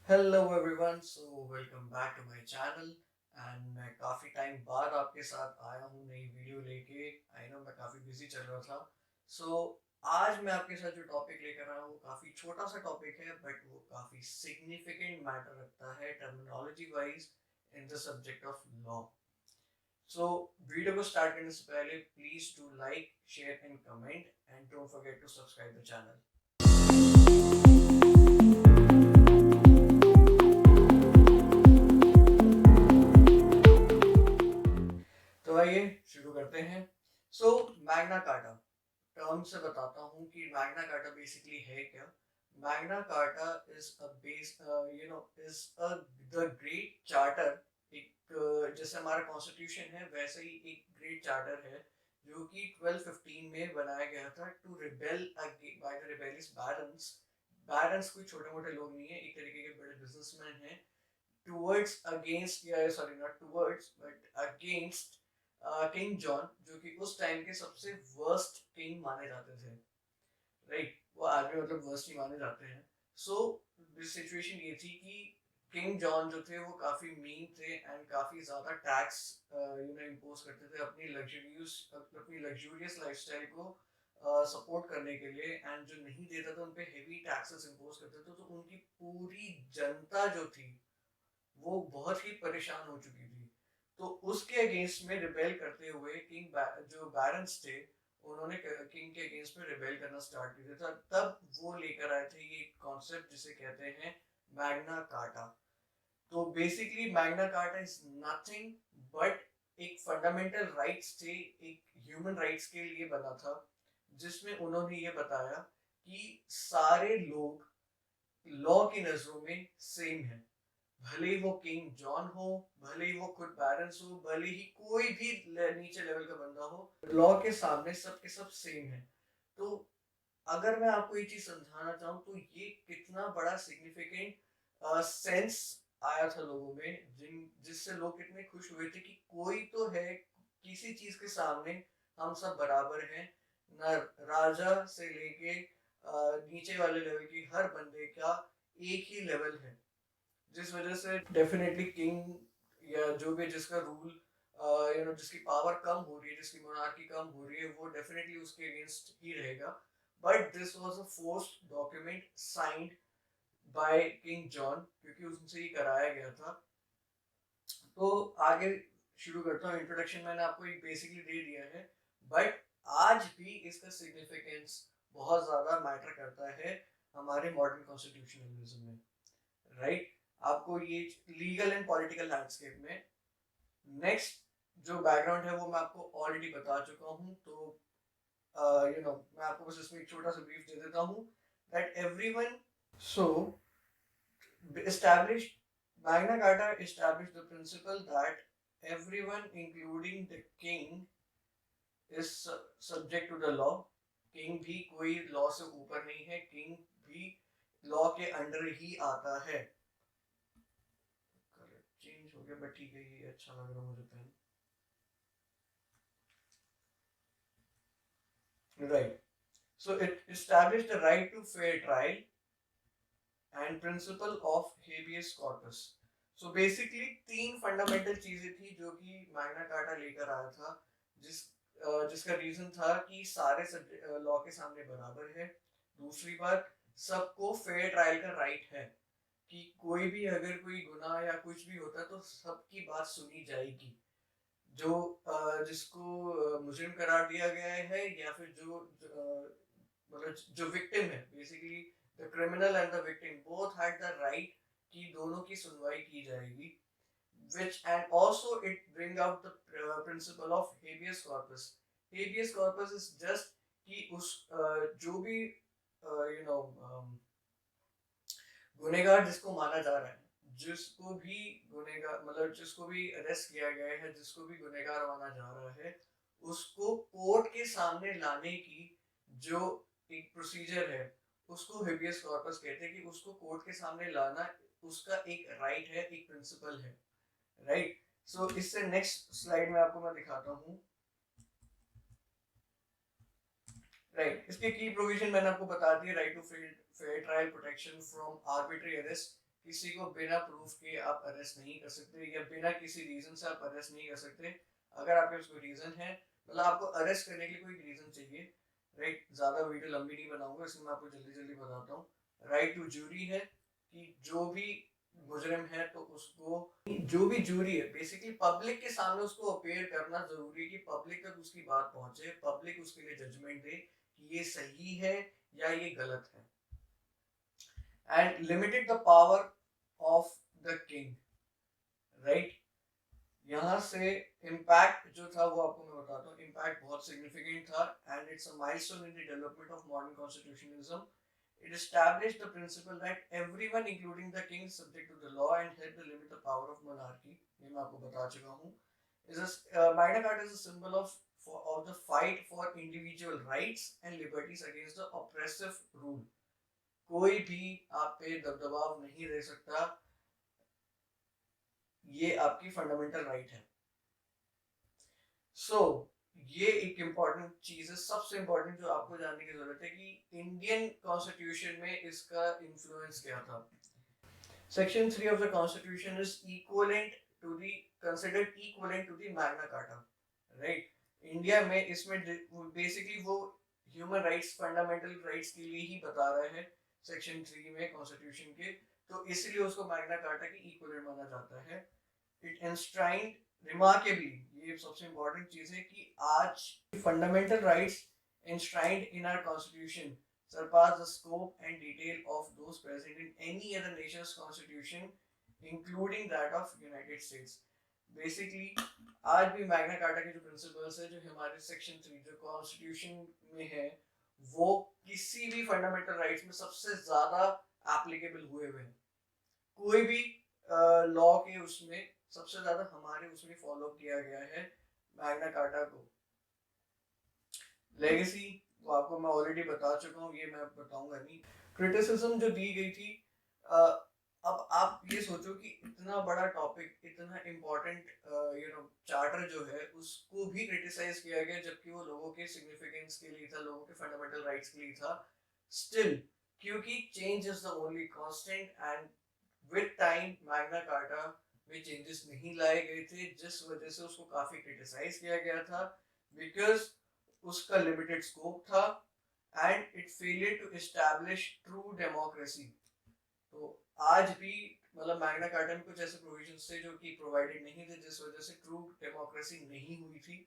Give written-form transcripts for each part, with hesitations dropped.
Hello everyone, so welcome back to my channel. And मैं काफ़ी time बाद आपके साथ आया हूँ नई वीडियो लेके। आई नो मैं काफ़ी बिजी चल रहा था। सो आज मैं आपके साथ जो टॉपिक लेकर आया हूँ वो काफ़ी छोटा सा टॉपिक है, बट वो काफ़ी सिग्निफिकेंट मैटर रखता है terminology wise in the subject of law. So video को स्टार्ट करने से पहले please do like, share and comment and don't forget to subscribe the channel. तो आइए शुरू करते हैं। सो मैग्ना कार्टा टर्म से बताता हूँ कि मैग्ना कार्टा बेसिकली है क्या। Magna carta is a base is a the great charter. एक जैसे हमारा कॉन्स्टिट्यूशन है वैसे ही एक ग्रेट चार्टर है जो कि 1215 में बनाया गया था to rebel by the rebellious barons. Barons कोई छोटे मोटे लोग नहीं है, एक तरीके के बड़े बिजनेसमैन हैं। टुवर्ड्स अगेंस्ट, या sorry not towards but against king John, जो कि उस टाइम के सबसे वर्स्ट किंग माने जाते थे। राइट, वो आज भी मतलब वर्स्ट ही माने जाते हैं। सो सिचुएशन ये थी कि किंग जॉन जो थे वो काफी मीन थे एंड काफी ज्यादा टैक्स इम्पोज करते थे अपनी लग्जूरियस लाइफस्टाइल को सपोर्ट करने के लिए। एंड जो नहीं देता था उन पे हेवी टैक्सेस इम्पोज करते थे, तो उनकी पूरी जनता जो थी वो बहुत ही परेशान हो चुकी थी। तो उसके अगेंस्ट में रिबेल करते हुए जो बैरन्स थे उन्होंने किंग के अगेंस्ट में रिबेल करना स्टार्ट किया था। तब वो लेकर आए थे ये कॉन्सेप्ट जिसे कहते हैं मैग्ना कार्टा। तो basically Magna carta is nothing but एक फंडामेंटल राइट्स थे, एक ह्यूमन राइट्स के लिए बना था, जिसमें उन्होंने ये बताया कि सारे लोग लॉ की नजरों में सेम है। भले ही वो किंग जॉन हो, भले ही वो खुद बैरन्स हो, भले ही कोई भी नीचे लेवल का बंदा हो, लॉ के सामने सब के सब सेम है। तो अगर मैं आपको ये चीज समझाना चाहूँ तो ये कितना बड़ा सिग्निफिकेंट सेंस आया था लोगों में, जिससे लोग कितने खुश हुए थे कि कोई तो है, किसी चीज के सामने हम सब बराबर हैं। न राजा से लेके नीचे वाले लेवल की हर बंदे का एक ही लेवल है। जिस वजह से डेफिनेटली किंग या जो भी जिसका रूल जिसकी पावर कम हो रही है, जिसकी मोनार्की कम हो रही है, वो डेफिनेटली उसके अगेंस्ट ही रहेगा। But this was a forced document signed by king John, क्योंकि उनसे ही कराया गया था। तो आगे शुरू करता हूँ। इंट्रोडक्शन मैंने आपको एक बेसिकली दे दिया है, बट आज भी इसका सिग्निफिकेंस बहुत ज्यादा मैटर करता है हमारे मॉडर्न कॉन्स्टिट्यूशनलिज्म में। राइट, आपको ये लीगल एंड पॉलिटिकल लैंडस्केप में नेक्स्ट जो बैकग्राउंड है वो मैं आपको ऑलरेडी बता चुका हूँ। तो मैं आपको बस इसमें एक छोटा सा ब्रीफ दे देता हूँ that everyone. So established Magna Carta established the principle that everyone including the king is subject to the law। King भी कोई लॉ से ऊपर नहीं है, किंग भी लॉ के अंडर ही आता है। चेंज हो गया बट ठीक है, ये अच्छा लग रहा मुझे pen. Right, so it established the right to fair trial and principle of habeas corpus। So basically तीन फंडामेंटल चीजें थी जो कि मैग्ना कार्टा लेकर आया था, जिसका रीजन था कि सारे लॉ के सामने बराबर है। दूसरी बात, सबको फेयर ट्रायल का राइट है, कि कोई भी अगर कोई गुनाह या कुछ भी होता तो सबकी बात सुनी जाएगी। जो जिसको मुजरिम करार दिया गया है या फिर मतलब जो विक्टिम है, basically the criminal and the victim both had the right कि दोनों की सुनवाई की जाएगी। which and also it bring out the principle of habeas corpus। habeas corpus is just कि उस जो भी यू नो गुनेगार जिसको माना जा रहा है, जिसको भी गुनेगार मतलब जिसको भी अरेस्ट किया गया है, जिसको भी गुनेगार माना जा रहा है, उसको कोर्ट के सामने लाने की जो एक प्रोसीजर है उसको हेबियस कॉर्पस कहते हैं। कि उसको कोर्ट के सामने लाना उसका एक राइट है, एक प्रिंसिपल है। राइट, सो इससे नेक्स्ट स्लाइड में आपको मैं दिखाता हूँ। राइट, इसके की प्रोविजन मैंने आपको बता दी। Right to fair trial, protection from arbitrary arrest, किसी को बिना प्रूफ के आप अरेस्ट नहीं कर सकते, या बिना किसी रीजन से आप अरेस्ट नहीं कर सकते। अगर आपके पास कोई रीजन है, मतलब आपको अरेस्ट करने के लिए कोई रीजन चाहिए, राइट। ज्यादा वीडियो लंबी नहीं बनाऊंगा, इसलिए मैं आपको जल्दी जल्दी बताता हूँ। राइट टू जूरी है कि जो भी मुजरिम है तो उसको, जो भी जूरी है बेसिकली पब्लिक के सामने उसको अपेयर करना जरूरी है, कि पब्लिक तक उसकी बात पहुंचे, पब्लिक उसके लिए जजमेंट दे कि ये सही है या ये गलत है। And limited the power of the king, right. यहाँ से इम्पैक्ट जो था वो आपको मैं बताता हूँ। इम्पैक्ट बहुत सिग्निफिकेंट था, and it's a milestone in the development of modern constitutionalism. It established the principle that everyone, including the king, is subject to the law and helped to limit the power of monarchy. ये मैं आपको बता चुका हूँ। Magna Carta is a symbol of the fight for individual rights and liberties against the oppressive rule. कोई भी आप पे दबदबाव नहीं रह सकता, ये आपकी फंडामेंटल राइट है। सो ये एक इम्पॉर्टेंट चीज है, सबसे इम्पॉर्टेंट जो आपको जानने की जरूरत है कि इंडियन कॉन्स्टिट्यूशन में इसका इन्फ्लुएंस क्या था। Section 3 of the constitution is equivalent to the considered equivalent to the Magna Carta, right. India में इसमें बेसिकली वो ह्यूमन राइट्स, फंडामेंटल राइट्स के लिए ही बता रहा है सेक्शन 3 में कॉन्स्टिट्यूशन के, तो इसलिए उसको मैग्ना कार्टा की इक्विवेलेंट माना जाता है। इट एनस्ट्राइंड रिमार्केबली, ये सबसे इंपॉर्टेंट चीज है कि आज fundamental rights enshrined in our constitution surpass the scope and detail of those present in any other nation's constitution, including that of United States. Basically, आज भी मैग्ना कार्टा के जो प्रिंसिपल्स है, जो हमारे सेक्शन 3 जो कॉन्स्टिट्यूशन में है, वो किसी भी फंडामेंटल राइट्स में सबसे ज्यादा एप्लीकेबल हुए हुए हैं। कोई भी लॉ के उसमें सबसे ज्यादा हमारे उसमें फॉलो किया गया है मैग्ना कार्टा को। लेगेसी वो आपको मैं ऑलरेडी बता चुका हूँ, ये मैं बताऊंगा नहीं। क्रिटिसिज्म जो दी गई थी, अब आप ये सोचो कि इतना बड़ा टॉपिक, इतना इम्पोर्टेंट चार्टर जो है, उसको भी क्रिटिसाइज किया गया, जबकि वो लोगों के सिग्निफिकेंस के लिए था, लोगों के फंडामेंटल राइट्स के लिए था। स्टिल, क्योंकि change is the only constant, and with time Magna carta में चेंजेस नहीं लाए गए थे, जिस वजह से उसको काफी क्रिटिसाइज किया गया था, बिकॉज उसका लिमिटेड स्कोप था and it failure to establish true democracy. तो आज भी मतलब मैग्ना कार्टा में कुछ ऐसे प्रोविजंस थे जो कि प्रोवाइडेड नहीं थे, जिस वजह से ट्रू डेमोक्रेसी नहीं हुई थी,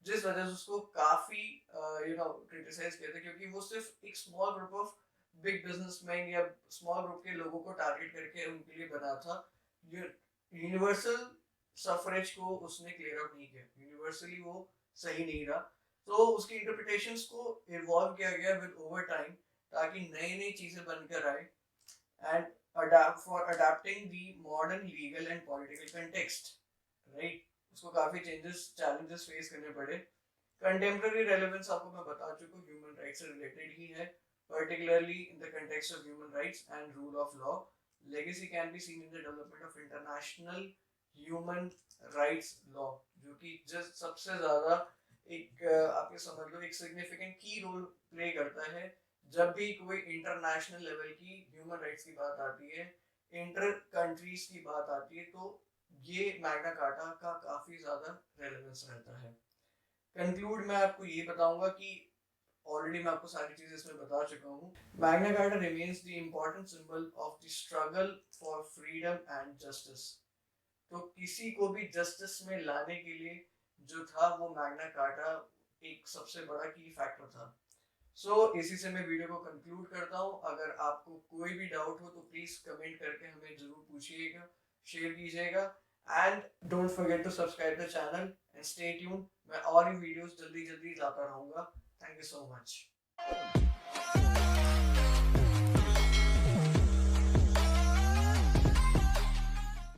जिस वजह से उसको काफी क्रिटिसाइज किया था, क्योंकि वो सिर्फ एक small group of big businessman या स्मॉल ग्रुप के लोगों को टारगेट करके उनके लिए बना था। यूनिवर्सल सफरेज को उसने क्लियर आउट नहीं किया, यूनिवर्सली वो सही नहीं रहा। तो उसकी इंटरप्रिटेशंस को इवॉल्व किया गया विद ओवर टाइम, ताकि नई नई चीजें बनकर आए, and adapting the modern legal and political context, right. उसको काफी चैलेंजेस फेस करने पड़े। कंटेम्पररी रेलेवेंस आपको मैं बता चुका हूँ, ह्यूमन राइट्स से रिलेटेड ही है, particularly in the context of human rights and rule of law. Legacy can be seen in the development of international human rights law, जो कि जस्ट सबसे ज्यादा एक आपके समझ लो एक सिग्निफिकेंट की रोल प्ले करता है जब भी कोई इंटरनेशनल लेवल की ह्यूमन राइट्स की बात आती है, इंटर कंट्रीज की बात आती है, तो ये मैग्ना कार्टा का काफी ज्यादा रेलेवेंस रहता है। कंक्लूड मैं आपको ये बताऊंगा कि ऑलरेडी मैं आपको सारी चीजें इसमें बता चुका हूँ। Magna carta remains the important symbol of the struggle for freedom and justice. तो किसी को भी जस्टिस में लाने के लिए जो था वो मैग्ना कार्टा एक सबसे बड़ा की फैक्टर था। इसी से मैं वीडियो को कंक्लूड करता हूँ। अगर आपको कोई भी डाउट हो तो प्लीज कमेंट करके हमें जरूर पूछिएगा, शेयर कीजिएगा, and don't forget to subscribe the channel and stay tuned. मैं और भी वीडियोस जल्दी जल्दी लाता रहूंगा। Thank you so much.